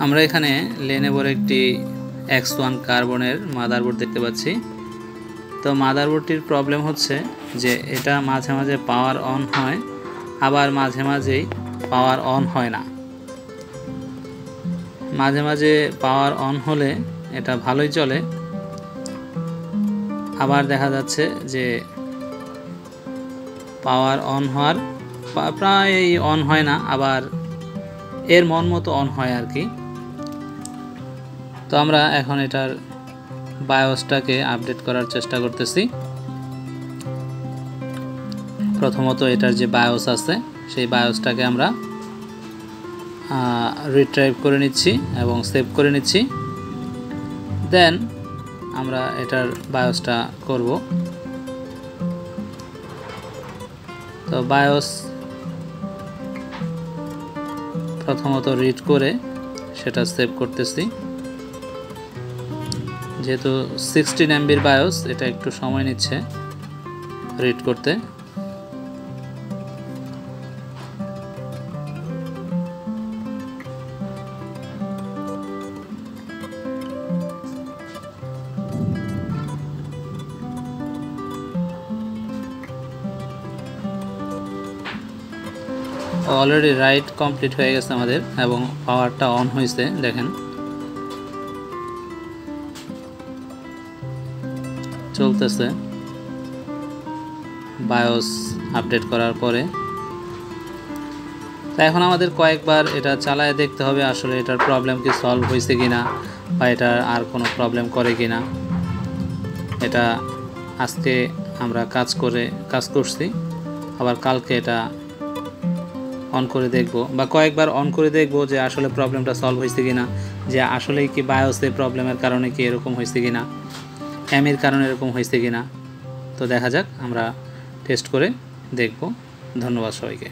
আমরা এখানে লেনেভোর একটি X1 কার্বনের মাদারবোর্ড দেখতে পাচ্ছি। তো মাদারবোর্ডটির প্রবলেম হচ্ছে যে এটা মাঝে মাঝে পাওয়ার অন হয়, আবার মাঝে মাঝেই পাওয়ার অন হয় না। মাঝে মাঝে পাওয়ার অন হলে এটা ভালোই চলে, আবার দেখা যাচ্ছে যে পাওয়ার অন হওয়ার প্রায় অন হয় না, আবার এর মন মতো অন হয় আর কি। তো আমরা এখন এটার বায়োসটাকে আপডেট করার চেষ্টা করতেছি। প্রথমত এটার যে বায়োস আছে সেই বায়োসটাকে আমরা রিট্রাইভ করে নিচ্ছি এবং সেভ করে নিচ্ছি। দেন আমরা এটার বায়োসটা করব। তো বায়োস প্রথমত রিড করে সেটা সেভ করতেছি। যেহেতু 16 MBর বায়োস, এটা একটু সময় নিচ্ছে রিড করতে। অলরেডি রাইট কমপ্লিট হয়ে গেছে আমাদের এবং পাওয়ারটা অন হয়েছে, দেখেন চলতেছে বায়োস আপডেট করার পরে। তো এখন আমাদের কয়েকবার এটা চালায় দেখতে হবে আসলে এটার প্রবলেম কি সলভ হয়েছে কিনা, বা এটা আর কোনো প্রবলেম করে কিনা। এটা আজকে আমরা কাজ করছি, আবার কালকে এটা অন করে দেখব, বা কয়েকবার অন করে দেখব যে আসলে প্রবলেমটা সলভ হয়েছে কিনা, যে আসলেই কি বায়োসের প্রবলেমের কারণে কি এরকম হয়েছে কিনা, এর কারণে এরকম হয়েছে কিনা। তো দেখা যাক, আমরা টেস্ট করে দেখব। ধন্যবাদ সবাইকে।